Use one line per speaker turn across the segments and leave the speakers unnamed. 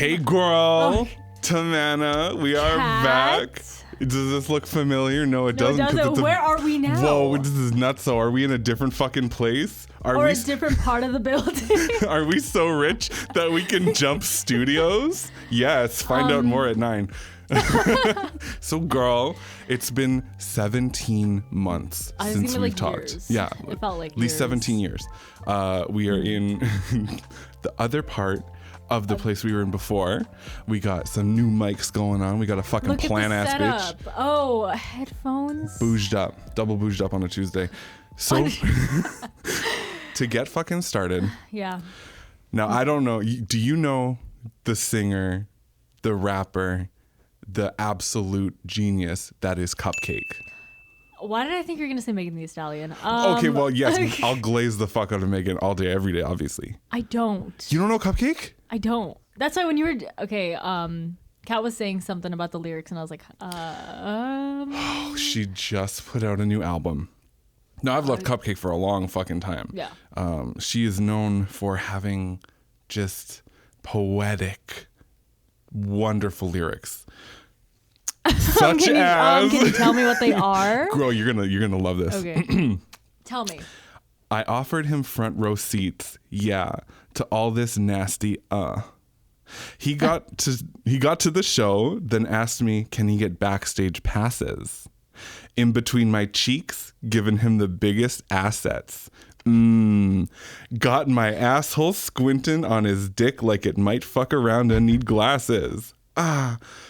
Hey, girl. Tamana, we are back. Does this look familiar? No, it doesn't.
It doesn't. Where are we now?
Whoa, this is nuts. So are we in a different fucking place?
Or a different part of the building?
Are we so rich that we can jump studios? Yes, find out more at 9. So, girl, it's been 17 months since we talked.
Years.
Yeah,
it felt like
at least 17 years. We are in the other part of the place we were in before. We got some new mics going on. We got a fucking plan ass bitch.
Oh, headphones.
Bouged up, double bouged up on a Tuesday. So to get fucking started.
Yeah.
Now I don't know. Do you know the singer, the rapper, the absolute genius that is Cupcakke?
Why did I think you were going to say Megan Thee Stallion?
Okay, well, yes, I'll glaze the fuck out of Megan all day, every day, obviously.
I don't.
You don't know Cupcakke?
I don't. That's why when you were, Kat was saying something about the lyrics and I was like,
Oh, she just put out a new album. Now, I've loved Cupcakke for a long fucking time.
Yeah.
She is known for having just poetic, wonderful lyrics. Such as
can you tell me what they are?
Girl, you're gonna love this.
Okay. Tell me.
I offered him front row seats, yeah, to all this nasty He got to the show, then asked me, can he get backstage passes? In between my cheeks, giving him the biggest assets. Got my asshole squinting on his dick like it might fuck around and need glasses.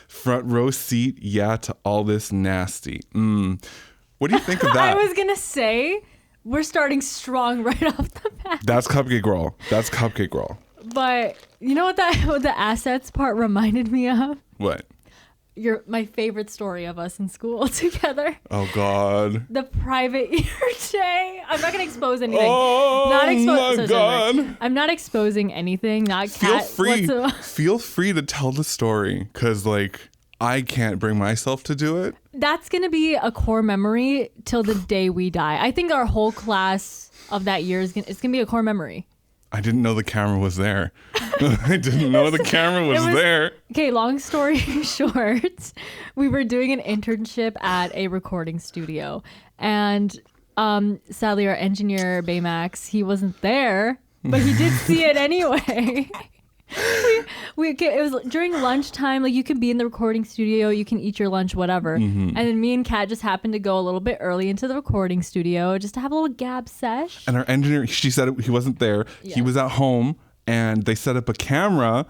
Front row seat, yeah, to all this nasty. What do you think of that?
I was gonna say, we're starting strong right off the bat.
That's Cupcakke Girl. That's Cupcakke Girl.
But you know what the assets part reminded me of?
What?
My favorite story of us in school together.
Oh God.
The private ear day. I'm not gonna expose anything.
Oh my God.
I'm not exposing anything. Not Cat.
Feel free to tell the story, because I can't bring myself to do it.
That's gonna be a core memory till the day we die. I think our whole class of that year it's gonna be a core memory.
I didn't know the camera was there. I didn't know the camera was there.
Okay, long story short, we were doing an internship at a recording studio. And sadly, our engineer, Baymax, he wasn't there, but he did see it anyway. It was during lunchtime. You can be in the recording studio, you can eat your lunch, whatever. And then me and Kat just happened to go a little bit early into the recording studio just to have a little gab sesh.
And our engineer, she said he wasn't there. Yes. He was at home, and they set up a camera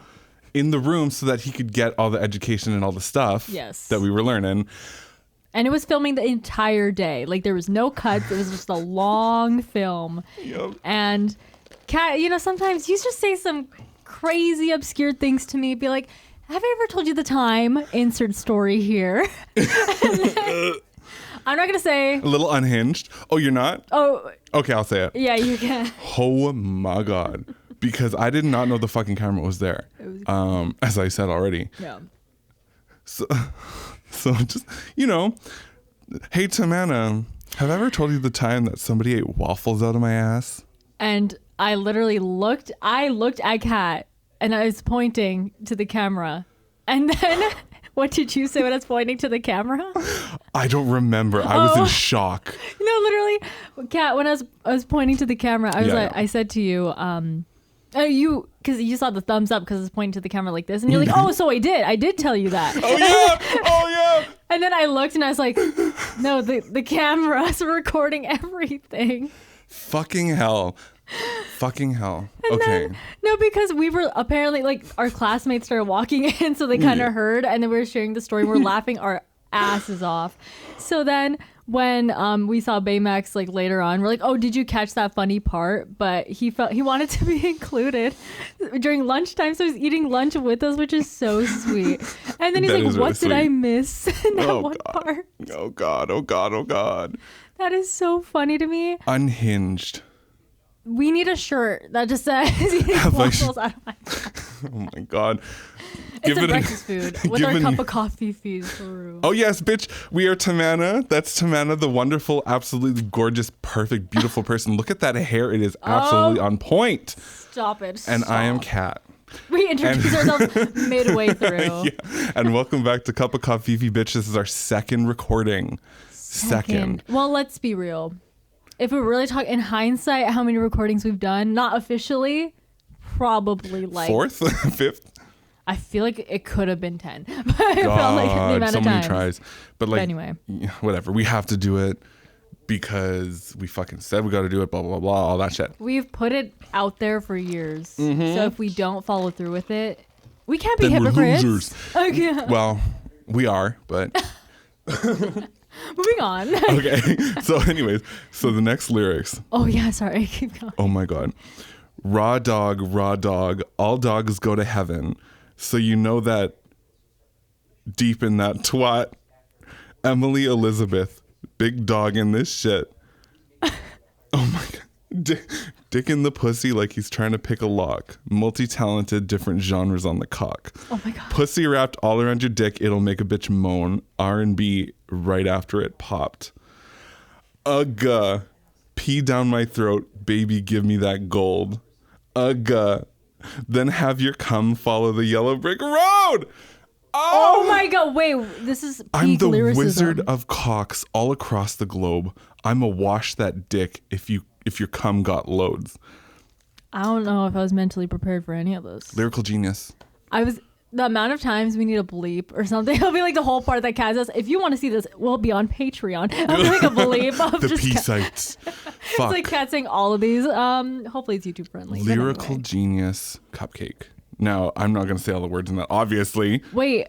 in the room so that he could get all the education and all the stuff that we were learning.
And it was filming the entire day. There was no cuts. It was just a long film.
Yep.
And Kat, sometimes you just say some crazy obscure things to me, be like, have I ever told you the time? Insert story here. I'm not gonna say.
A little unhinged. Oh, you're not?
Oh.
Okay, I'll say it.
Yeah, you can.
Oh my God. Because I did not know the fucking camera was there. As I said already.
Yeah.
So just, hey, Tamana, have I ever told you the time that somebody ate waffles out of my ass?
And I literally looked at Kat and I was pointing to the camera. And then what did you say when I was pointing to the camera?
I don't remember. I was in shock.
No, literally, Kat, when I was pointing to the camera, I said to you, because you saw the thumbs up because I was pointing to the camera like this, and you're like, oh, so I did tell you that.
Oh yeah. And
then I looked and I was like, no, the camera's recording everything.
Fucking hell.
And
okay.
No, because we were apparently our classmates started walking in, so they kind of heard, and then we were sharing the story. We're laughing our asses off. So then when we saw Baymax later on, we're like, oh, did you catch that funny part? But he wanted to be included during lunchtime, so he's eating lunch with us, which is so sweet. And then he's like, what did I miss in that one part?
Oh God.
That is so funny to me.
Unhinged.
We need a shirt that just says eating waffles out of my mouth.
Oh my God.
It's a breakfast food with our Cuppa Coffee fees.
Oh yes, bitch. We are Tamana. That's Tamana, the wonderful, absolutely gorgeous, perfect, beautiful person. Look at that hair. It is absolutely on point.
Stop it.
And I am Kat.
We introduce ourselves midway through.
Yeah. And welcome back to Cuppa Coffee, bitch. This is our second recording. Second.
Well, let's be real. If we really talk in hindsight, how many recordings we've done, not officially, probably like
fourth, fifth.
I feel like it could have been 10. But it
God,
felt like the amount
so
of
many
times.
tries. But like,
anyway,
whatever. We have to do it because we fucking said we got to do it. Blah blah blah. All that shit.
we've put it out there for years. So if we don't follow through with it, we can't be
Then we're
hypocrites.
losers.
Okay.
Well, we are, but
Moving on.
okay. So, anyways, so the next lyrics.
Oh yeah, sorry. Keep going.
Oh my God. Raw dog, all dogs go to heaven. So you know that deep in that twat, Emily Elizabeth, big dog in this shit. Oh my God. Dick in the pussy like he's trying to pick a lock. Multi-talented, different genres on the cock.
Oh my God.
Pussy wrapped all around your dick, it'll make a bitch moan. R&B right after it popped. Ugga. Pee down my throat, baby, give me that gold. Ugga. Then have your cum follow the yellow brick road.
Oh my God. Wait, this is peak
I'm the
lyricism.
wizard of cocks all across the globe. I'm a wash that dick if your cum got loads.
I don't know if I was mentally prepared for any of this.
Lyrical genius.
The amount of times we need a bleep or something. It'll be like the whole part that Kat says. If you want to see this, we'll be on Patreon. It'll be like a bleep of
The
just
P
Kat.
sites.
It's
Fuck.
like Kat saying all of these. Hopefully it's YouTube friendly. but
Lyrical
anyway.
genius cupcake. Now, I'm not going to say all the words in that, obviously.
Wait,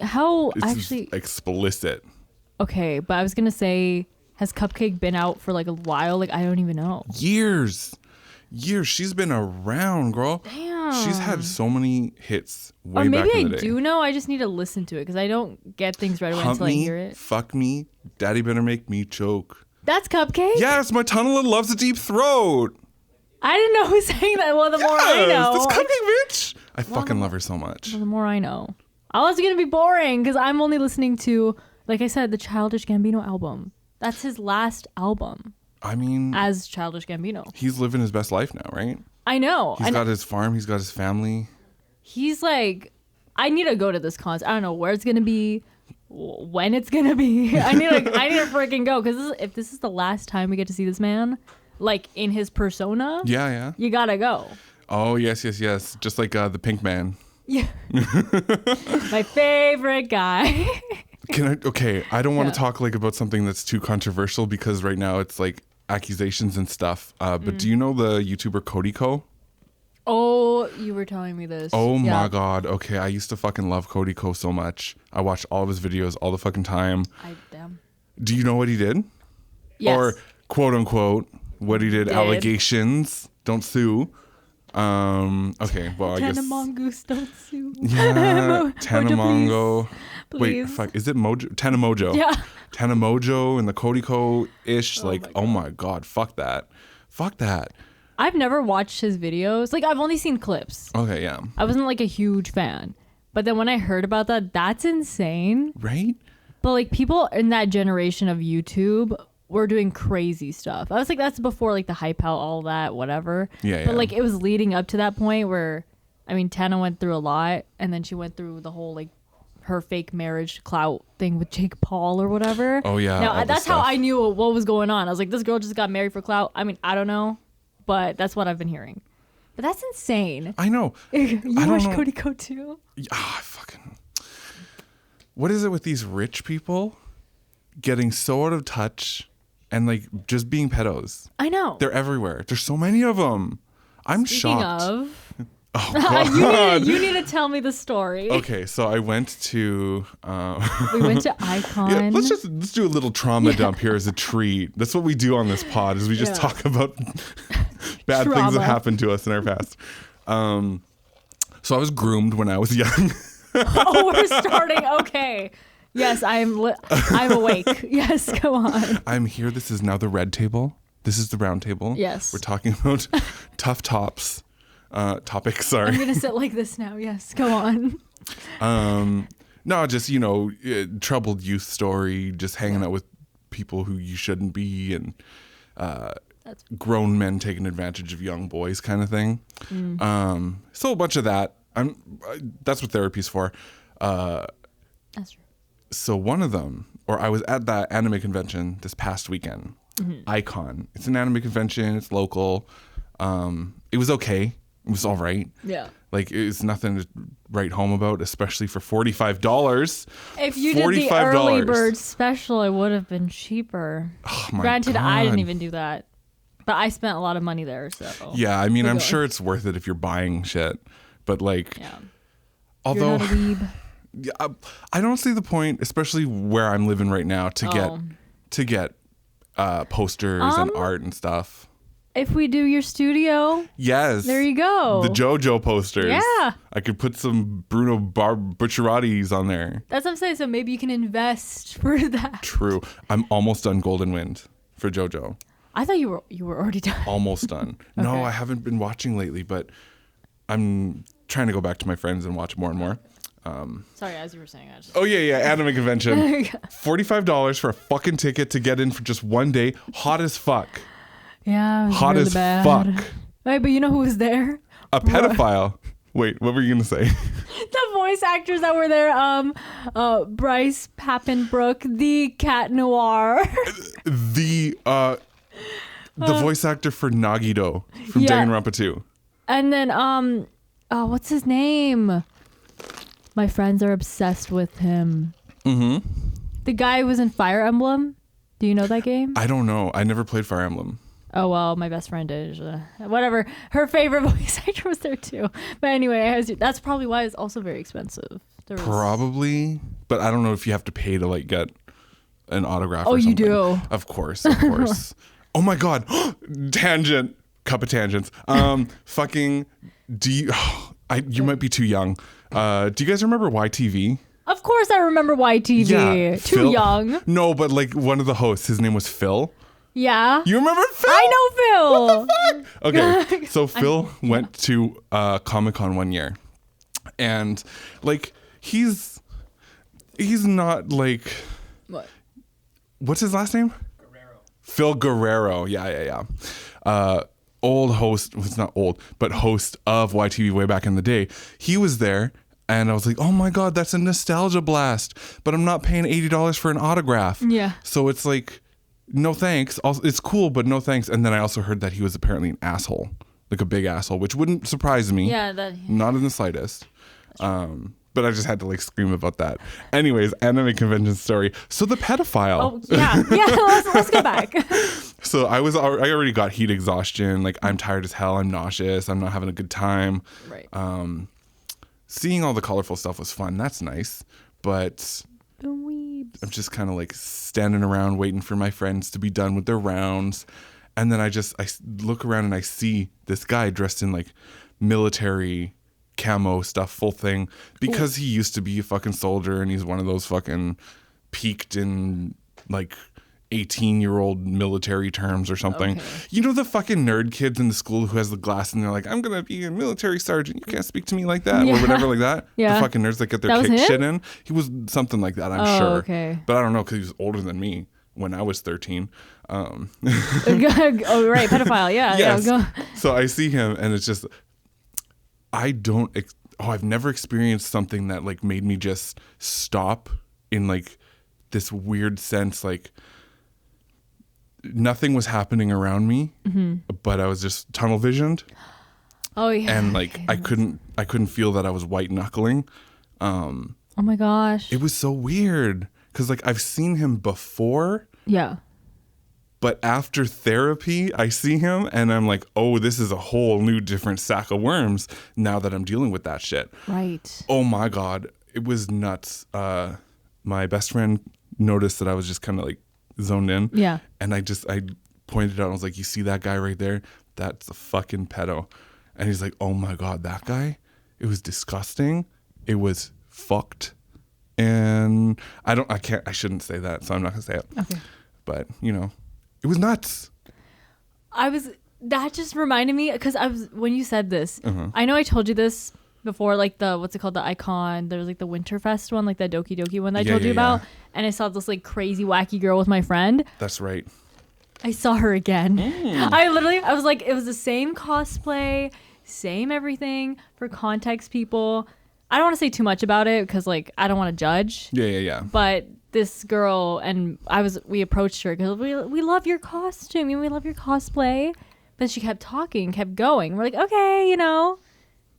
how
It's
actually?
explicit.
Okay, but I was gonna say, has Cupcake been out for like a while? Like I don't even know.
Years. She's been around, girl.
Damn.
She's had so many hits way
Or maybe
back
I
in the day.
do know. I just need to listen to it because I don't get things right away
Hump
until I
me,
hear it.
fuck me, daddy better make me choke.
That's Cupcake.
Yes, my tunnel loves a deep throat.
I didn't know who sang that. Well, the more I
Yes,
know.
that's Cupcake, bitch. I fucking love her so much.
The more I know. Oh, it's gonna be boring because I'm only listening to, like I said, the Childish Gambino album. That's his last album
I mean,
as Childish Gambino.
he's living his best life now, right?
I know.
He's got his farm, he's got his family.
He's like, I need to go to this concert. I don't know where it's gonna be, when it's gonna be. I need to freaking go because if this is the last time we get to see this man, like in his persona,
Yeah.
you gotta go.
Oh, yes. Just like the Pink Man.
Yeah, my favorite guy.
Okay, I don't want
Yeah.
to talk like about something that's too controversial because right now it's like accusations and stuff. But do you know the YouTuber Cody-Co?
Oh, you were telling me this.
Oh
Yeah.
my God. Okay, I used to fucking love Cody-Co so much. I watched all of his videos all the fucking time.
Damn.
Do you know what he did?
Yes.
Or quote unquote, what he did,
Did.
allegations, don't sue. Okay, well, I guess.
Mongoose, don't sue.
Yeah, Tana
Mojo,
Mongo.
please.
Wait,
Please.
fuck, is it Mojo? Tana Mojo.
Yeah.
Tana Mojo and the Cody-Co-ish.
Oh
Like,
my
oh my God, fuck that. Fuck that.
I've never watched his videos. Like I've only seen clips.
Okay, yeah.
I wasn't like a huge fan. But then when I heard about that, that's insane.
Right?
But like people in that generation of YouTube were doing crazy stuff. I was like, that's before like the hype out, all that, whatever.
Yeah,
But
yeah.
like it was leading up to that point where, I mean, Tana went through a lot, and then she went through the whole like her fake marriage clout thing with Jake Paul or whatever.
Oh, yeah, all
Now
the
that's how
stuff.
I knew what was going on. I was like, this girl just got married for clout. I mean, I don't know, but that's what I've been hearing. But that's insane.
I know.
You
don't
watch
know.
Cody Co too?
Fucking. What is it with these rich people getting so out of touch and like just being pedos?
I know.
They're everywhere. There's so many of them. I'm
Speaking
shocked.
of,
Oh God.
you need to tell me the story.
Okay, so I went to.
We went to Icon.
Yeah, let's do a little trauma dump here as a treat. That's what we do on this pod. Is we just
Yeah.
talk about bad things
Trauma.
that happened to us in our past. So I was groomed when I was young.
Oh, we're starting. Okay. Yes, I'm awake. Yes, go on.
I'm here. This is now the red table. This is the round table.
Yes.
We're talking about tough topics.
I'm
Sorry.
going to sit like this now. Yes, go on.
No, just, troubled youth story, just hanging out with people who you shouldn't be and grown men taking advantage of young boys kind of thing. So a bunch of that. That's what therapy's for.
That's true.
So one of them, or I was at that anime convention this past weekend. Icon. It's an anime convention. It's local. It was okay. It was all right.
Yeah.
Like, it's nothing to write home about, especially for $45.
If you did the early bird special, it would have been cheaper.
Oh my
Granted,
God.
I didn't even do that. But I spent a lot of money there, so.
Yeah, I mean, I'm sure it's worth it if you're buying shit. But, like, although...
You're not a weeb.
Yeah, I don't see the point, especially where I'm living right now, to get posters and art and stuff.
If we do your studio,
yes,
there you go.
The JoJo posters.
Yeah,
I could put some Bruno Bucciarotti's on there.
That's what I'm saying. So maybe you can invest for that.
True. I'm almost done Golden Wind for JoJo.
I thought you were already done.
Almost done.
Okay.
No, I haven't been watching lately, but I'm trying to go back to my friends and watch more and more.
Sorry, as you were saying,
Oh yeah, anime convention. $45 for a fucking ticket to get in for just one day. Hot as fuck.
Yeah, it was
hot
really
as
bad.
fuck.
Wait, but you know who was there?
A pedophile. Wait, what were you gonna say?
The voice actors that were there. Bryce Papenbrook, the Cat Noir.
the voice actor for Nagito from Danganronpa 2.
And then what's his name? My friends are obsessed with him. Mm-hmm. The guy who was in Fire Emblem. Do you know that game?
I don't know. I never played Fire Emblem.
Oh, well, my best friend is. Whatever. Her favorite voice actor was there too. But anyway, that's probably why it's also very expensive.
Probably. But I don't know if you have to pay to like get an autograph
or
something.
You do.
Of course. Oh my God. Tangent. Cuppa tangents. Fucking. Do you... you might be too young. Do you guys remember YTV?
Of course I remember YTV.
Yeah,
Too young.
No, but like one of the hosts, his name was Phil.
Yeah.
You remember Phil?
I know Phil.
What the fuck? Okay, so Phil went to Comic-Con one year. And like he's not like...
What?
What's his last name?
Guerrero.
Phil Guerrero. Yeah. Old host, well, it's not old, but host of YTV way back in the day. He was there, and I was like, oh my God, that's a nostalgia blast. But I'm not paying $80 for an autograph.
Yeah.
So it's like, no thanks. Also, it's cool, but no thanks. And then I also heard that he was apparently an asshole, like a big asshole, which wouldn't surprise me.
Yeah,
not in the slightest. But I just had to like scream about that. Anyways, anime convention story. So the pedophile.
Oh yeah. Let's go back.
So I already got heat exhaustion. Like I'm tired as hell. I'm nauseous. I'm not having a good time.
Right.
Seeing all the colorful stuff was fun. That's nice. But
The weebs.
I'm just kind of like standing around waiting for my friends to be done with their rounds. And then I look around and I see this guy dressed in like military camo stuff, full thing, because he used to be a fucking soldier and he's one of those fucking peaked in like 18-year-old military terms or something.
Okay.
You know the fucking nerd kids in the school who has the glass and they're like, I'm gonna be a military sergeant, you can't speak to me like that, or whatever like that.
Yeah.
The fucking nerds that get their
That
kick
was him?
shit in. He was something like that, I'm sure.
Okay.
But I don't know because he was older than me when I was 13.
Oh right, pedophile. Yeah.
Yes.
Yeah. Go.
So I see him and it's just, I've never experienced something that like made me just stop in like this weird sense. Like nothing was happening around me, but I was just tunnel visioned.
Oh yeah.
And like I couldn't feel that I was white knuckling.
Oh my gosh.
It was so weird because like I've seen him before.
Yeah.
But after therapy, I see him and I'm like, oh, this is a whole new different sack of worms now that I'm dealing with that shit.
Right.
Oh my God. It was nuts. My best friend noticed that I was just kind of like zoned in.
Yeah.
And I pointed out, I was like, you see that guy right there? That's a fucking pedo. And he's like, oh my God, that guy? It was disgusting. It was fucked. And I shouldn't say that, so I'm not gonna say it.
Okay.
But, you know, it was nuts.
That just reminded me, because when you said this, I know I told you this before, like what's it called, the Icon, there was like the Winterfest one, like the Doki Doki one that I told you about, and I saw this like crazy wacky girl with my friend.
That's right.
I saw her again. I was like, it was the same cosplay, same everything. For context, people, I don't want to say too much about it because like I don't want to judge.
Yeah.
But this girl and we approached her because we love your costume and we love your cosplay. But she kept talking, kept going. We're like, okay,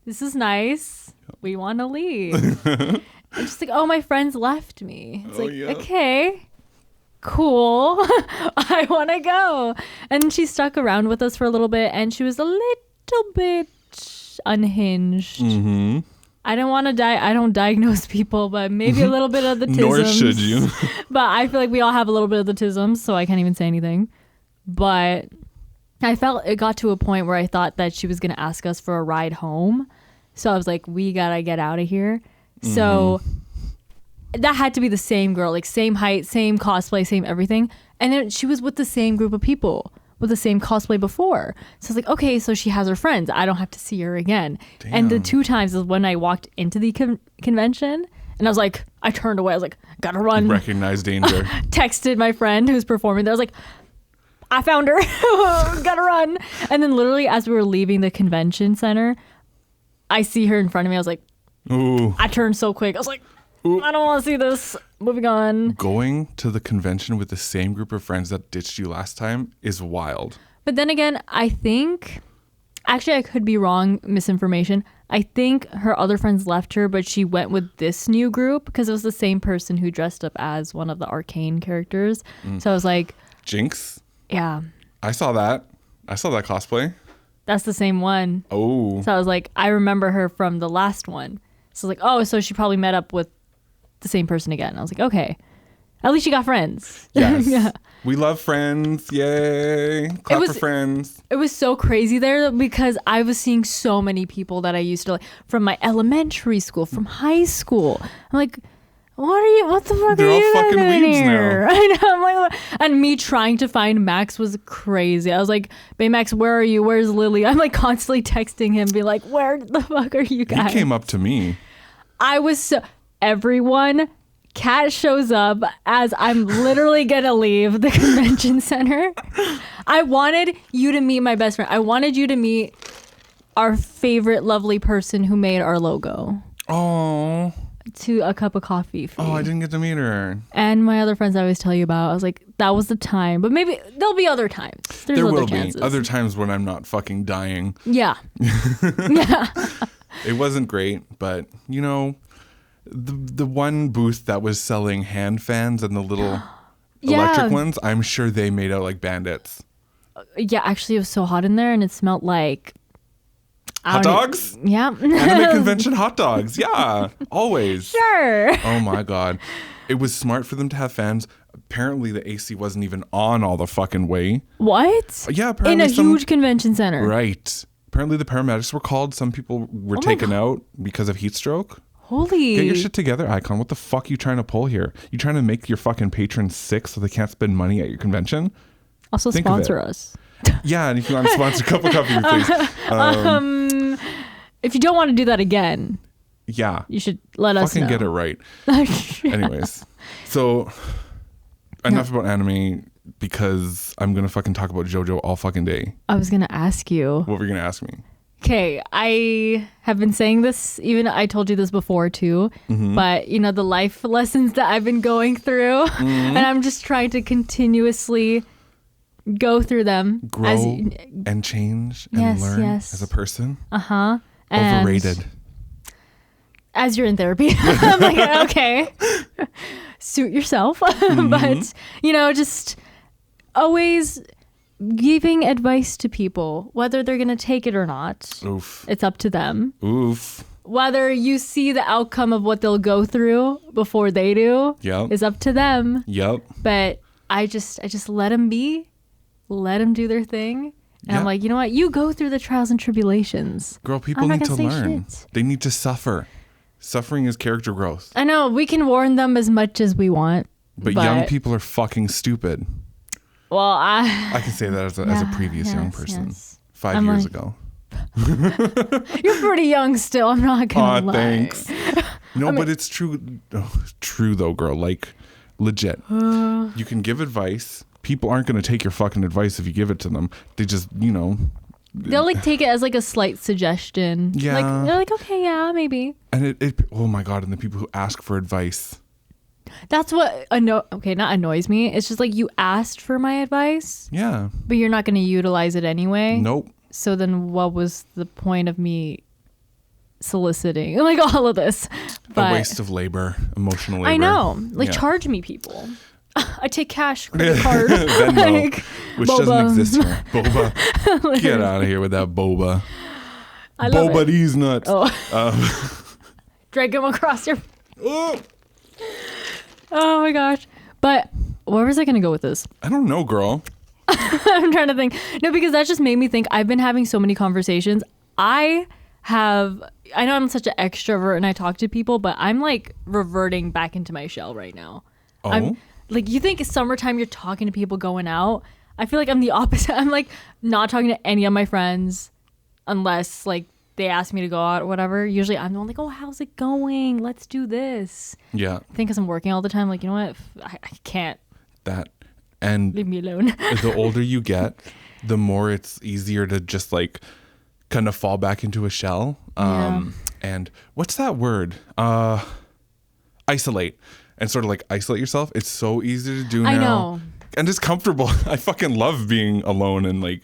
this is nice. We want to leave. And she's like, oh, my friends left me. It's okay, cool. I want to go. And she stuck around with us for a little bit, and she was a little bit unhinged. Mm-hmm. I don't diagnose people, but maybe a little bit of the tisms.
Nor should you.
But I feel like we all have a little bit of the tisms, so I can't even say anything. But I felt it got to a point where I thought that she was going to ask us for a ride home. So I was like, we got to get out of here. Mm-hmm. So that had to be the same girl, like same height, same cosplay, same everything. And then she was with the same group of people with the same cosplay before. So I was like, okay, so she has her friends. I don't have to see her again. Damn. And the 2 times is when I walked into the convention and I was like, I turned away. I was like, gotta run.
Recognize danger.
Texted my friend who's performing there. I was like, I found her. Gotta run. And then literally as we were leaving the convention center, I see her in front of me. I was like, ooh. I turned so quick. I was like, ooh. I don't want to see this. Moving on.
Going to the convention with the same group of friends that ditched you last time is wild.
But then again, I think, actually I could be wrong, misinformation. I think her other friends left her, but she went with this new group because it was the same person who dressed up as one of the Arcane characters. So I was like,
Jinx?
Yeah.
I saw that cosplay.
That's the same one.
Oh.
So I was like, I remember her from the last one. So I was like, oh, so she probably met up with the same person again. I was like, okay. At least she got friends.
Yes.
Yeah.
We love friends. Yay. Clap for friends.
It was so crazy there because I was seeing so many people that I used to like from my elementary school, from high school. I'm like, what the fuck
They're
are
all
you
fucking
doing
weebs
here?
now.
I know, I'm like, and me trying to find Max was crazy. I was like, Baymax, where are you? Where's Lily? I'm like constantly texting him, be like, where the fuck are you guys?
He came up to me.
I was so, everyone, Cat shows up as I'm literally gonna leave the convention center. I wanted you to meet my best friend. I wanted you to meet our favorite lovely person who made our logo.
Oh.
To a Cuppa Coffee.
Oh, I didn't get to meet her.
And my other friends I always tell you about. I was like, that was the time. But maybe there'll be other times.
There will be other times when I'm not fucking dying.
Yeah. Yeah.
It wasn't great, but the one booth that was selling hand fans and the little electric ones, I'm sure they made out like bandits.
Yeah, actually it was so hot in there and it smelled like
hot dogs?
Yeah.
Anime convention hot dogs. Yeah, always.
Sure.
Oh my God. It was smart for them to have fans. Apparently the AC wasn't even on all the fucking way.
What?
Yeah, apparently
in a huge convention center.
Right. Apparently the paramedics were called. Some people were taken out because of heat stroke.
Holy.
Get your shit together, Icon. What the fuck are you trying to pull here? You trying to make your fucking patrons sick so they can't spend money at your convention?
Also sponsor us.
Yeah, and if you want to sponsor Cuppa Coffee, please.
If you don't want to do that again,
yeah,
you should let us know.
Fucking get it right. Anyways, so enough about anime because I'm gonna fucking talk about JoJo all fucking day.
I was gonna ask you.
What were you gonna ask me?
Okay, I have been saying this, even I told you this before too, but the life lessons that I've been going through, and I'm just trying to continuously go through them.
Grow and change and learn as a person.
Uh-huh.
Overrated.
As you're in therapy. I'm like, okay. Suit yourself. But, just always giving advice to people, whether they're going to take it or not.
Oof.
It's up to them.
Oof.
Whether you see the outcome of what they'll go through before they do is up to them.
Yep.
But I just let them be. Let them do their thing. And I'm like, you know what? You go through the trials and tribulations.
Girl, people need to learn. They need to suffer. Suffering is character growth.
I know. We can warn them as much as we want.
But young people are fucking stupid.
Well, I
can say that as a previous young person. Yes. 5 years ago.
You're pretty young still. I'm not going to lie.
Thanks. No, but it's true. Oh, true though, girl. Like, legit. You can give advice people aren't going to take your fucking advice if you give it to them. They just,
they'll like take it as like a slight suggestion.
Yeah.
Like they're like, okay, yeah, maybe.
And it oh my God. And the people who ask for advice.
That's what not annoys me. It's just like you asked for my advice.
Yeah.
But you're not going to utilize it anyway.
Nope.
So then what was the point of me soliciting like all of this?
A waste of labor, emotional labor.
I know. Like charge me, people. I take cash, credit card.
Venmo,
like,
which
boba.
doesn't exist here. Boba. Get out of here with that boba.
I love
boba
it.
these nuts.
Drag them across your...
Oh,
Oh my gosh. But where was I going to go with this?
I don't know, girl.
I'm trying to think. No, because that just made me think. I've been having so many conversations. I know I'm such an extrovert and I talk to people, but I'm like reverting back into my shell right now.
Oh?
I'm like, you think summertime you're talking to people going out? I feel like I'm the opposite. I'm like not talking to any of my friends unless like they ask me to go out or whatever. Usually I'm the one like, oh, how's it going? Let's do this.
Yeah.
I think because I'm working all the time, like, you know what? I can't.
That. And
Leave me alone.
the older you get, the more it's easier to just like kind of fall back into a shell. And what's that word? Isolate. And sort of like isolate yourself. It's so easy to do now.
I know.
And it's comfortable. I fucking love being alone and like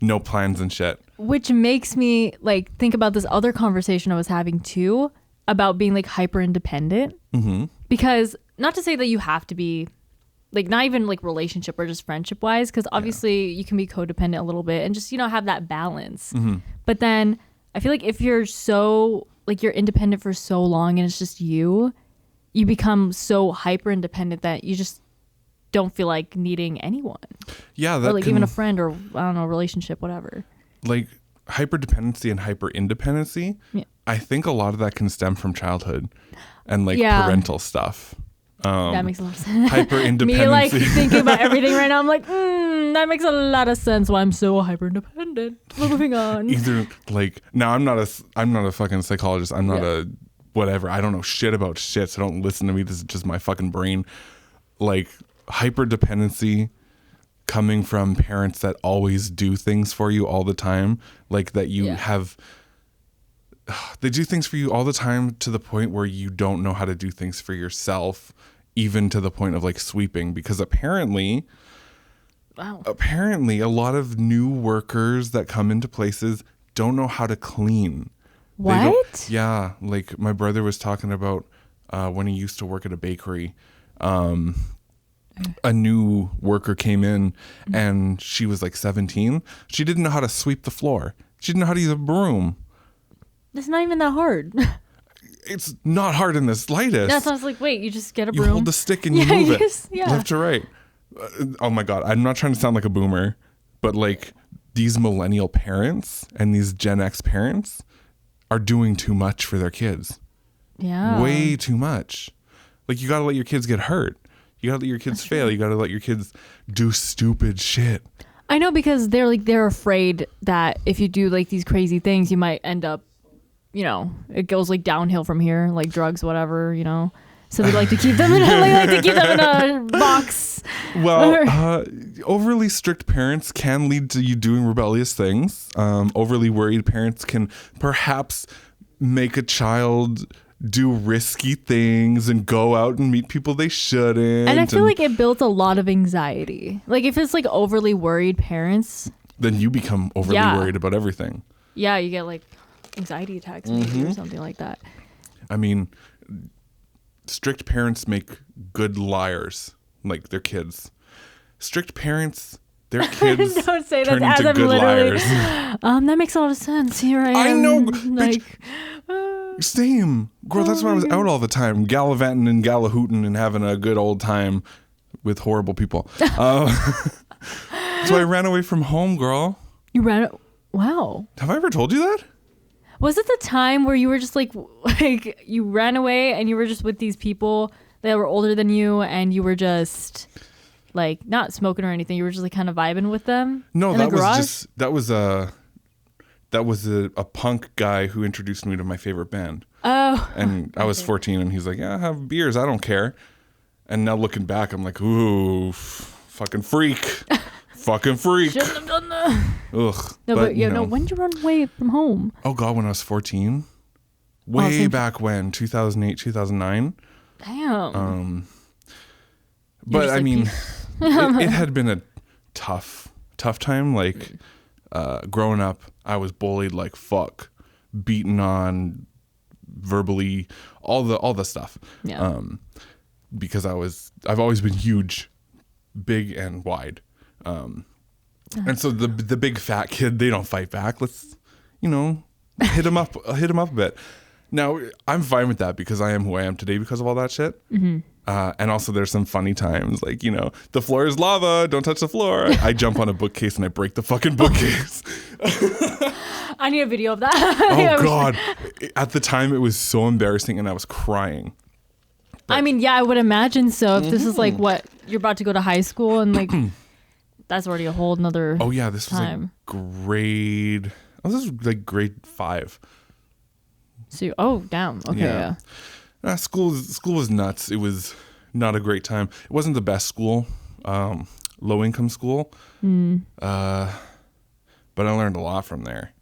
no plans and shit.
Which makes me like think about this other conversation I was having too about being like hyper independent. Mm-hmm. Because not to say that you have to be like not even like relationship or just friendship wise, because obviously you can be codependent a little bit and just, have that balance. Mm-hmm. But then I feel like if you're so like you're independent for so long and it's just you become so hyper independent that you just don't feel like needing anyone.
Yeah. That
or like even a friend or I don't know, relationship, whatever.
Like hyper dependency and hyper independency. Yeah. I think a lot of that can stem from childhood and like parental stuff.
That makes a lot of sense.
Hyper independency.
Me like thinking about everything right now. I'm like, that makes a lot of sense why I'm so hyper independent. Moving on.
Either like now I'm not a fucking psychologist. I'm not a whatever. I don't know shit about shit. So don't listen to me. This is just my fucking brain. Like hyper dependency coming from parents that always do things for you all the time. Like that you have. They do things for you all the time to the point where you don't know how to do things for yourself, even to the point of like sweeping, because apparently a lot of new workers that come into places don't know how to clean.
What?
Yeah. Like my brother was talking about when he used to work at a bakery, a new worker came in and she was like 17. She didn't know how to sweep the floor. She didn't know how to use a broom.
It's not even that hard.
It's not hard in the slightest.
That's why I was like, wait, you just get a broom.
You hold the stick and you move it left to right. Oh my God. I'm not trying to sound like a boomer, but like these millennial parents and these Gen X parents are doing too much for their kids.
Yeah.
Way too much. Like you got to let your kids get hurt. You got to let your kids fail. You got to let your kids do stupid shit.
I know, because they're afraid that if you do like these crazy things, you might end up, it goes like downhill from here, like drugs, whatever, So they like to keep them in a box.
Well, overly strict parents can lead to you doing rebellious things. Overly worried parents can perhaps make a child do risky things and go out and meet people they shouldn't.
And I feel like it builds a lot of anxiety. Like if it's like overly worried parents,
then you become overly worried about everything.
Yeah, you get like anxiety attacks maybe or something like that.
I mean, strict parents make good liars, like their kids. Strict parents, their kids
don't say
turn
that
into
as
good liars.
That makes a lot of sense. Here I am.
I know.
Like,
same. Girl, that's why I was out all the time, gallivanting and gallahooting and having a good old time with horrible people. So I ran away from home, girl.
You ran? Wow.
Have I ever told you that?
Was it the time where you were just like you ran away and you were just with these people that were older than you and you were just like not smoking or anything? You were just like kind of vibing with them?
No, that was a punk guy who introduced me to my favorite band.
Oh.
And I was 14 and he's like, yeah, have beers. I don't care. And now looking back, I'm like, ooh, fucking freak. Fucking freak.
Shouldn't have done that.
Ugh.
No, but
you
no.
know.
When did you run away from home?
Oh God, when I was 14. Way
same.
back when, 2008, 2009.
Damn.
But
just
I
like,
mean, it had been a tough time. Like growing up, I was bullied like fuck, beaten on, verbally, all the stuff.
Yeah.
Because I've always been huge, big and wide. And so the big fat kid, they don't fight back. Let's, hit him up a bit. Now I'm fine with that because I am who I am today because of all that shit. Mm-hmm. And also there's some funny times like, the floor is lava. Don't touch the floor. I jump on a bookcase and I break the fucking bookcase.
I need a video of that.
Oh God. At the time it was so embarrassing and I was crying.
I mean, yeah, I would imagine so. If this is like what you're about to go to high school and like that's already a whole nother.
Oh yeah, this
time.
Was this was like grade 5.
So damn. Okay, yeah.
School was nuts. It was not a great time. It wasn't the best school, low income school. But I learned a lot from there.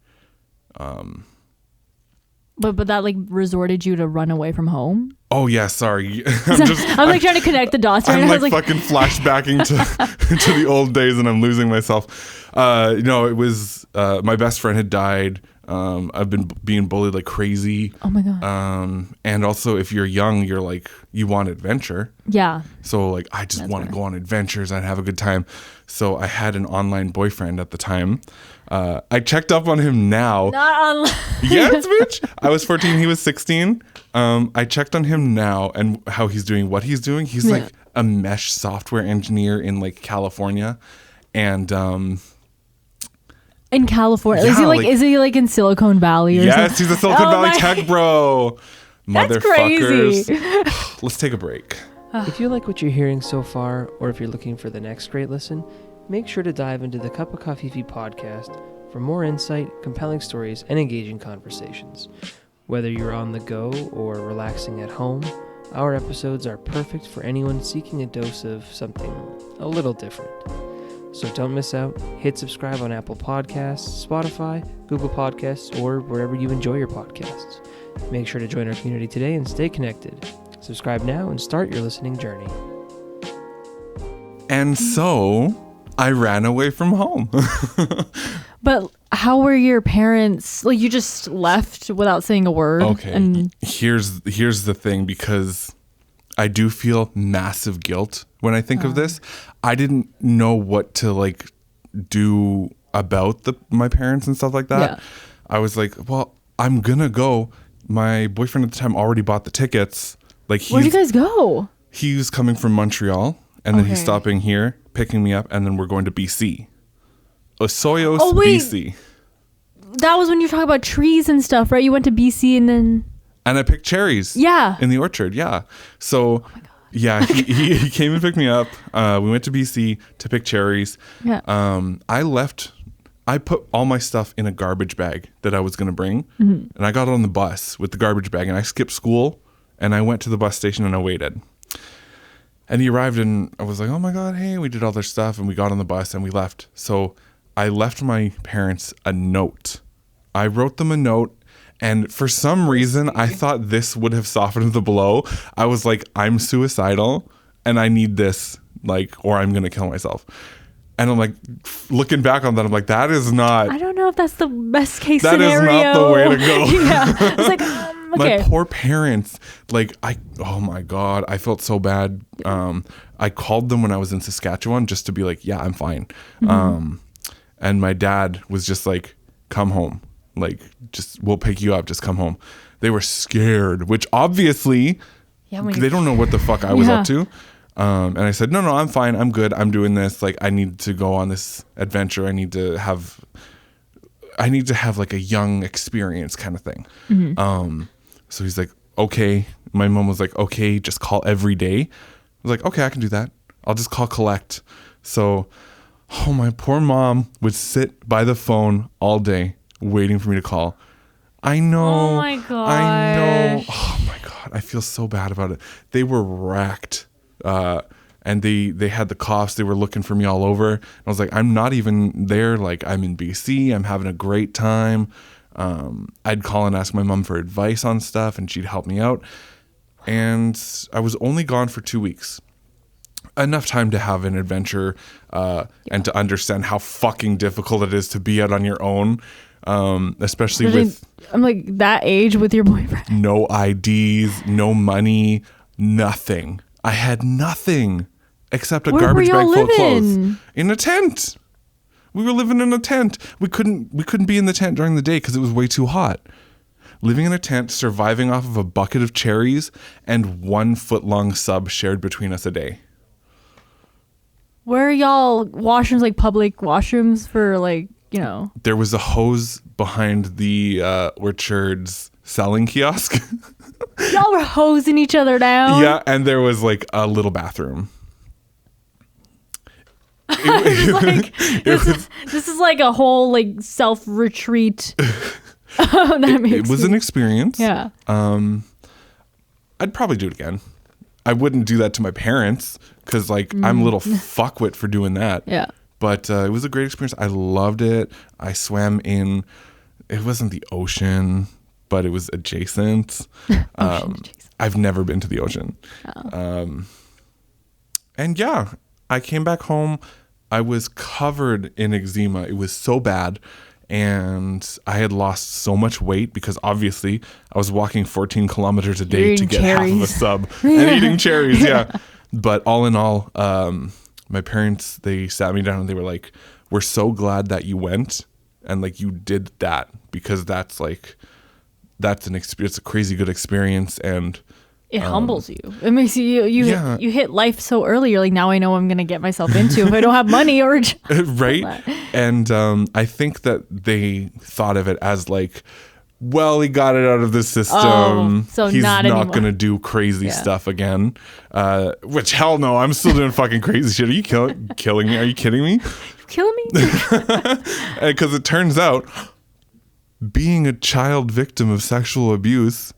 But that like resorted you to run away from home?
Oh yeah, sorry.
I'm like trying to connect the dots. Right?
I'm
I
like fucking flashbacking to the old days and I'm losing myself. No, it was my best friend had died. I've been being bullied like crazy.
Oh my God.
And also if you're young, you're like, you want adventure.
Yeah.
So like, I just want to go on adventures and have a good time. So I had an online boyfriend at the time. I checked up on him now.
Not online.
Yes, bitch. I was 14. He was 16. I checked on him now and how he's doing, what he's doing. He's like a mesh software engineer in like California. And,
in California,
yeah,
is he like in Silicon Valley or something?
Yes, he's a Silicon Valley tech bro.
That's
Motherfuckers.
crazy.
Let's take a break.
If you like what you're hearing so far, or if you're looking for the next great listen, make sure to dive into the Cuppa Coffee podcast for more insight, compelling stories, and engaging conversations. Whether you're on the go or relaxing at home, our episodes are perfect for anyone seeking a dose of something a little different. So don't miss out. Hit subscribe on Apple Podcasts, Spotify, Google Podcasts, or wherever you enjoy your podcasts. Make sure to join our community today and stay connected. Subscribe now and start your listening journey.
And so I ran away from home.
But how were your parents? Like you just left without saying a word?
Okay.
And
Here's the thing, because I do feel massive guilt when I think of this. I didn't know what to like do about my parents and stuff like that.
Yeah.
I was like, well, I'm gonna go. My boyfriend at the time already bought the tickets. Like,
where'd you guys go?
he was coming from Montreal, and then he's
Okay.
stopping here, picking me up, and then we're going to BC. Osoyoos,
Oh, wait.
BC.
That was when you were talking about trees and stuff, right? You went to BC and then
And I picked cherries.
Yeah.
In the orchard, yeah. So, yeah, he came and picked me up. We went to BC to pick cherries.
Yeah.
I put all my stuff in a garbage bag that I was going to bring.
Mm-hmm.
And I got on the bus with the garbage bag and I skipped school and I went to the bus station and I waited. And he arrived and I was like, oh my God, hey, we did all their stuff and we got on the bus and we left. So I left my parents a note. I wrote them a note. And for some reason, I thought this would have softened the blow. I was like, I'm suicidal and I need this, like, or I'm going to kill myself. And I'm like, looking back on that, I'm like, that is not.
I don't know if that's the best case
That
scenario.
is not the way to go.
Yeah. It's like, okay.
My poor parents, like, oh my God, I felt so bad. I called them when I was in Saskatchewan just to be like, yeah, I'm fine.
Mm-hmm.
And my dad was just like, come home. Like, just, we'll pick you up. Just come home. They were scared, which obviously they don't know what the fuck I was up to. And I said, no, I'm fine. I'm good. I'm doing this. Like, I need to go on this adventure. I need to have like a young experience kind of thing. Mm-hmm. So he's like, okay. My mom was like, okay, just call every day. I was like, okay, I can do that. I'll just call collect. So, my poor mom would sit by the phone all day waiting for me to call. I know.
Oh my God.
I know. Oh my God. I feel so bad about it. They were wrecked. and they had the coughs. They were looking for me all over. And I was like, I'm not even there. Like, I'm in BC. I'm having a great time. I'd call and ask my mom for advice on stuff, and she'd help me out. And I was only gone for 2 weeks. Enough time to have an adventure and to understand how fucking difficult it is to be out on your own, especially with...
I'm like that age with your boyfriend.
No IDs, no money, nothing. I had nothing except a garbage bag full of clothes. In a tent. We were living in a tent. We couldn't be in the tent during the day because it was way too hot. Living in a tent, surviving off of a bucket of cherries and 1 foot-long sub shared between us a day.
Where are y'all washrooms, like public washrooms for like, you know?
There was a hose behind the Orchard's selling kiosk.
Y'all were hosing each other down.
Yeah, and there was like a little bathroom.
This is like a whole like self-retreat.
It was an experience.
Yeah.
I'd probably do it again. I wouldn't do that to my parents because like I'm a little fuckwit for doing that.
Yeah.
But it was a great experience. I loved it. I swam in, it wasn't the ocean, but it was adjacent. I've never been to the ocean.
Oh.
And yeah, I came back home. I was covered in eczema. It was so bad. And I had lost so much weight because obviously I was walking 14 kilometers a day to get half of a sub and eating cherries. Yeah. But all in all, my parents, they sat me down and they were like, we're so glad that you went and like you did that because that's an experience, it's a crazy good experience. And
it humbles you. It makes you hit life so early. You're like, now I know what I'm going to get myself into if I don't have money or
right. And I think that they thought of it as like, well, he got it out of the system.
So
he's
not
going to do crazy stuff again. Which hell no, I'm still doing fucking crazy shit. Are you killing me? Are you kidding me?
Killing me?
Because it turns out being a child victim of sexual abuse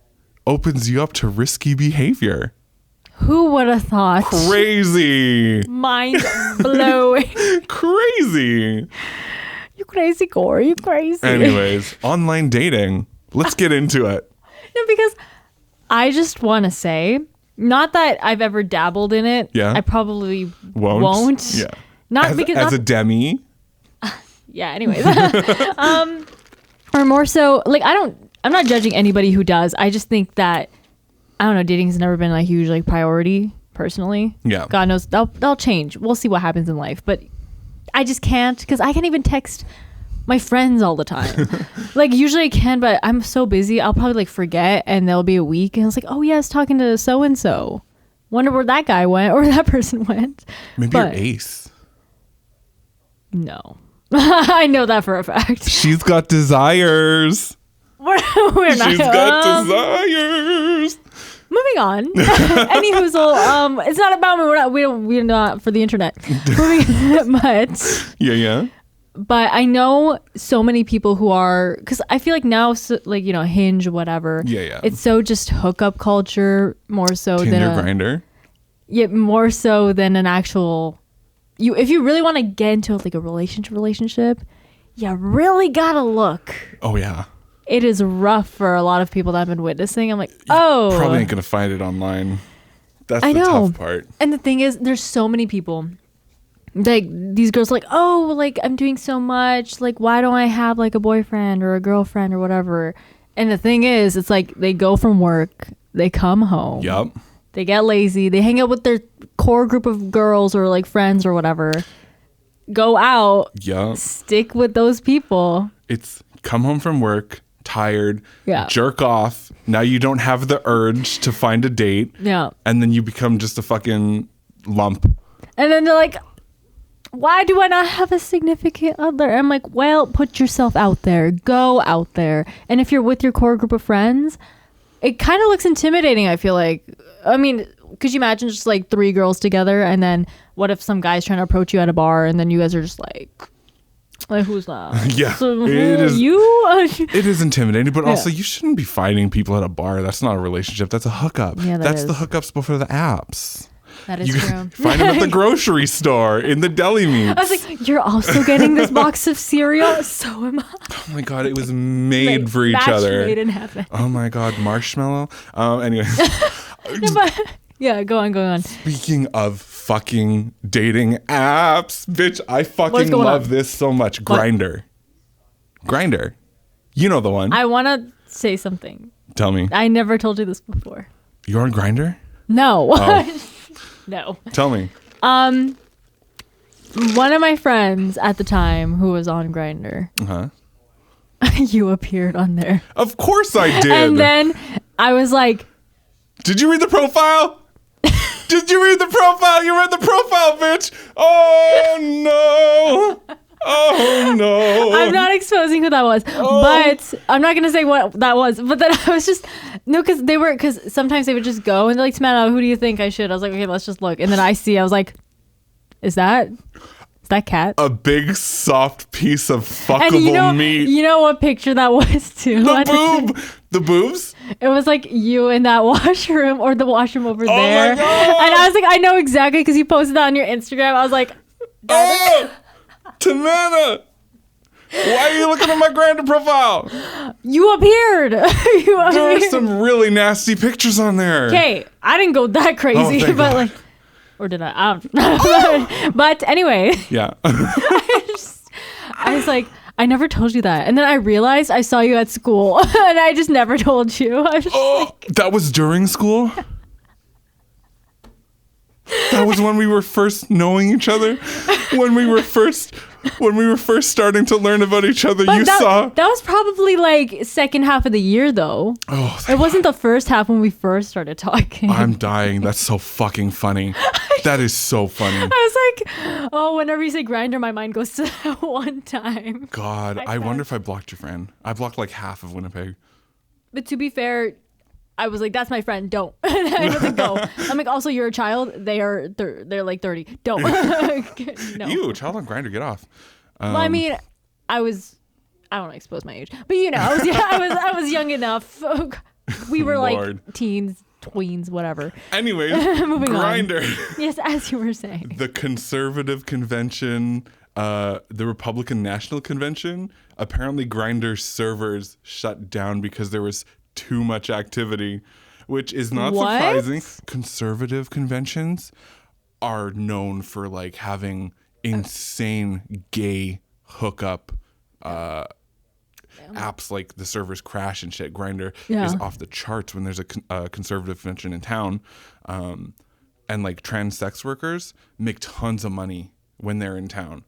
opens you up to risky behavior.
Who would have thought?
Crazy.
Mind blowing.
Crazy.
You crazy, Corey. You crazy.
Anyways, online dating. Let's get into it.
No, because I just want to say, not that I've ever dabbled in it.
Yeah.
I probably won't.
Yeah.
Not
as a demi.
Yeah. Anyways. Or more so, like I'm not judging anybody who does. I just think that, I don't know, dating's never been a huge like priority personally.
Yeah.
God knows they'll change. We'll see what happens in life. But I just can't, because I can't even text my friends all the time. Like usually I can, but I'm so busy. I'll probably like forget and there'll be a week and I was like, oh yeah, I was talking to so-and-so. Wonder where that guy went or that person went.
Maybe you're ace.
No. I know that for a fact.
She's got desires.
We're not.
She's got desires.
Moving on. Any hoozle. It's not about me. We're not for the internet. But
Yeah.
But I know so many people who are, because I feel like now, so, like, you know, Hinge, whatever.
Yeah.
It's so just hookup culture more so
Tinder,
than
Grindr.
Yeah, more so than an actual. If you really want to get into like a relationship, you really gotta look.
Oh yeah.
It is rough for a lot of people that I've been witnessing. I'm like, oh.
You probably ain't gonna find it online. That's the tough part.
And the thing is, there's so many people. Like these girls, like, oh, like I'm doing so much. Like, why don't I have like a boyfriend or a girlfriend or whatever? And the thing is, it's like they go from work, they come home.
Yep.
They get lazy. They hang out with their core group of girls or like friends or whatever. Go out.
Yeah.
Stick with those people.
It's come home from work, tired,
yeah.
Jerk off. Now you don't have the urge to find a date.
Yeah.
And then you become just a fucking lump.
And then they're like, why do I not have a significant other? I'm like, well, put yourself out there. Go out there. And if you're with your core group of friends, it kind of looks intimidating, I feel like. I mean, could you imagine just like 3 girls together, and then what if some guy's trying to approach you at a bar and then you guys are just like who's that?
Yeah.
So,
it is,
you?
it is intimidating, but also you shouldn't be finding people at a bar. That's not a relationship. That's a hookup.
Yeah,
that's the hookups before the apps.
That is
You
true.
find them at the grocery store, in the deli meats.
I was like, you're also getting this box of cereal? So am I.
Oh my God, it was made for each
Match
other.
made in heaven.
Oh my God, marshmallow. Anyway.
No, but, yeah, go on.
Speaking of fucking dating apps, bitch, I fucking
What's going
love
on?
this so much. Grindr. You know the one.
I want to say something.
Tell me.
I never told you this before.
You're on Grindr?
No.
Oh.
No.
Tell me.
One of my friends at the time who was on Grindr,
Uh-huh.
you appeared on there.
Of course I did.
And then I was like,
Did you read the profile? Did you read the profile? You read the profile, bitch. Oh, no. Oh, no.
I'm not exposing who that was, but I'm not going to say what that was. But then I was just, no, because sometimes they would just go and they're like, Samantha, who do you think I should? I was like, okay, let's just look. And then I was like, is that Cat?
A big, soft piece of fuckable
And
meat.
you know what picture that was too?
The boob. The boobs?
It was like you in that washroom or the washroom over
my
there.
God.
And I was like, I know exactly because you posted that on your Instagram. I was like,
Oh, Tamana. Why are you looking at my Grindr profile?
you appeared.
There are some really nasty pictures on there.
Okay, I didn't go that crazy,
thank
but
God.
like, or did I? I don't. But anyway,
Yeah.
I was like, I never told you that, and then I realized I saw you at school, and I just never told you. I was just like,
That was during school? That was when we were first knowing each other? When we were first starting to learn about each other,
but
you
that,
saw?
that was probably like second half of the year though.
Oh,
It wasn't the first half when we first started talking.
I'm dying. That's so fucking funny. That is so funny.
I was like, oh, whenever you say Grindr, my mind goes to that one time.
God, I wonder if I blocked your friend. I blocked like half of Winnipeg.
But to be fair, I was like, that's my friend. Don't. And I was like, go. I'm like, also, you're a child. They're like 30. Don't. No.
Ew, child on Grindr, get off.
Well, I mean, I don't want to expose my age, but I was young enough. We were
Lord.
like teens, tweens, whatever.
Anyways,
Moving on.
Grindr.
Yes, as you were saying.
The Conservative Convention, the Republican National Convention, apparently Grindr servers shut down because there was too much activity, which is not
What?
surprising. Conservative conventions are known for like having insane gay hookup apps, like the servers crash and shit. Grindr is off the charts when there's a conservative convention in town, and like trans sex workers make tons of money when they're in town.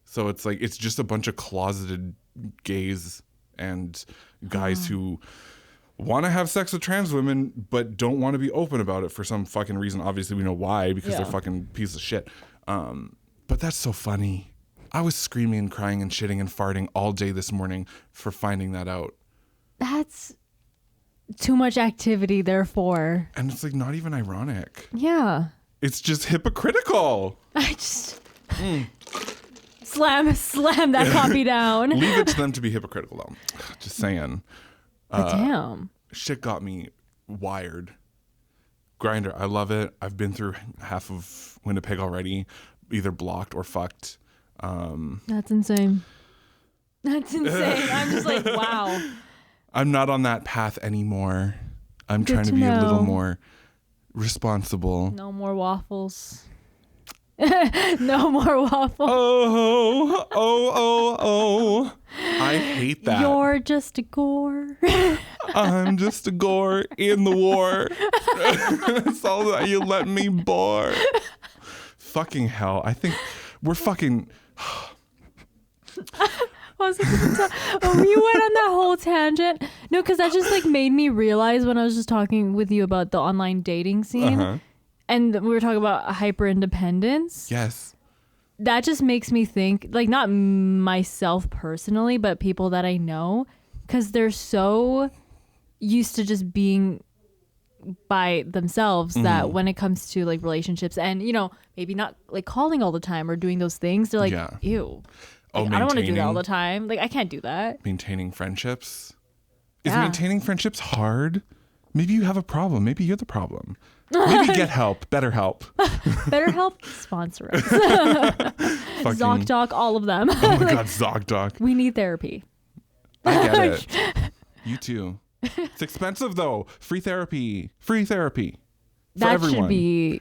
So it's like it's just a bunch of closeted gays and guys who want to have sex with trans women but don't want to be open about it for some fucking reason. Obviously we know why, because they're fucking pieces of shit. But that's so funny. I was screaming and crying and shitting and farting all day this morning for finding that out.
That's too much activity, therefore.
And it's like not even ironic.
Yeah.
It's just hypocritical.
I just slam that copy down.
Leave it to them to be hypocritical though. Just saying.
Damn.
Shit got me wired. Grindr, I love it. I've been through half of Winnipeg already, either blocked or fucked.
That's insane. That's insane. I'm just like, wow.
I'm not on that path anymore. I'm
Good
trying to
to
be a little
know.
more responsible.
No more waffles. No more waffles.
Oh. I hate that.
You're just a gore.
I'm just a gore in the war. That's all that you let me bore. Fucking hell. I think we're fucking...
You went on that whole tangent. No, because that just like made me realize when I was just talking with you about the online dating scene, and we were talking about hyper independence.
Yes.
That just makes me think, like, not myself personally, but people that I know, because they're so used to just being by themselves that when it comes to like relationships and, you know, maybe not like calling all the time or doing those things, they're like, ew. Like, I don't want to do that all the time. Like, I can't do that.
Maintaining friendships. Is maintaining friendships hard? Maybe you have a problem. Maybe you're the problem. Maybe get help. Better help.
BetterHelp, sponsor us.
Fucking-
ZocDoc, all of them.
Oh my God, ZocDoc.
We need therapy.
I get it. You too. It's expensive though. Free therapy. Free therapy. For
That
everyone.
should be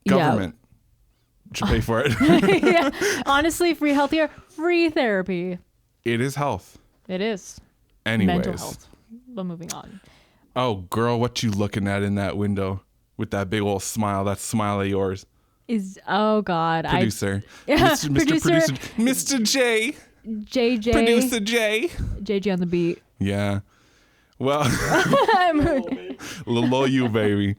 Government should pay for it.
Yeah. Honestly, free healthcare, free therapy.
It is health.
It is.
Anyways.
Mental health. But moving on.
Oh, girl, what you looking at in that window with that big old smile? That smile of yours.
Oh God.
Producer.
Yeah,
Mr.
producer.
Mr. J.
JJ.
Producer J.
JJ on the beat.
Yeah. Well, lol you, baby.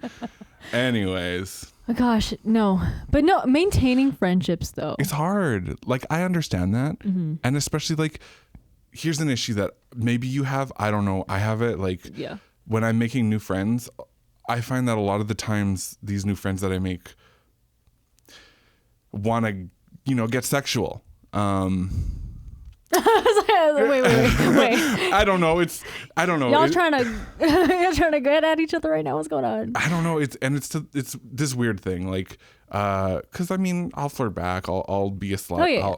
Anyways.
Oh gosh, no. But no, maintaining friendships though.
It's hard. Like, I understand that.
Mm-hmm.
And especially, like, here's an issue that maybe you have. I don't know. I have it. Like,
Yeah.
when I'm making new friends, I find that a lot of the times these new friends that I make want to, get sexual.
wait.
I don't know. I don't know.
Y'all trying to get at each other right now? What's going on?
I don't know. It's this weird thing. Like, cause I mean, I'll flirt back. I'll be a slut.
Oh, yeah.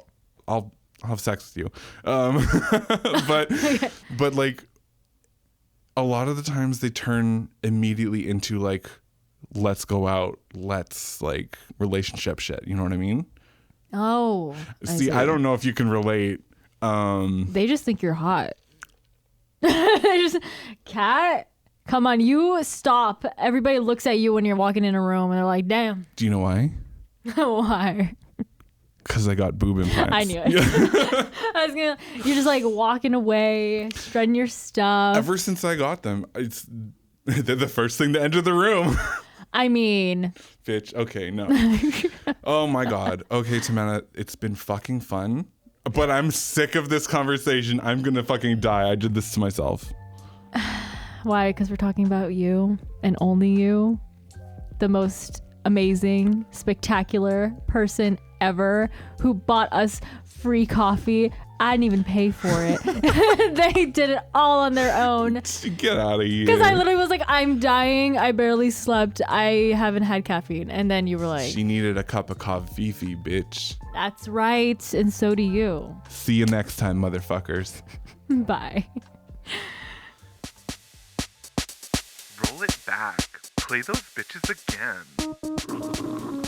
I'll have sex with you. But like, a lot of the times they turn immediately into like, let's go out. Let's like relationship shit. You know what I mean?
Oh.
See, I don't know if you can relate.
They just think you're hot. Cat, come on, you stop. Everybody looks at you when you're walking in a room and they're like, damn.
Do you know why?
Why?
Because I got boob implants.
I knew it. You're just like walking away, strutting your stuff.
Ever since I got them, they're the first thing to enter the room.
I mean,
Bitch. Okay, no. Oh my God. Okay, Tamana, it's been fucking fun. But I'm sick of this conversation. I'm gonna fucking die. I did this to myself.
why? Because we're talking about you and only you. The most amazing, spectacular person ever who bought us free coffee. I didn't even pay for it. They did it all on their own.
Get out of here.
Because I literally was like, I'm dying. I barely slept. I haven't had caffeine. And then you were like,
She needed a cup of Covfefe, bitch.
that's right. And so do you.
See you next time, motherfuckers.
Bye.
Roll it back. Play those bitches again.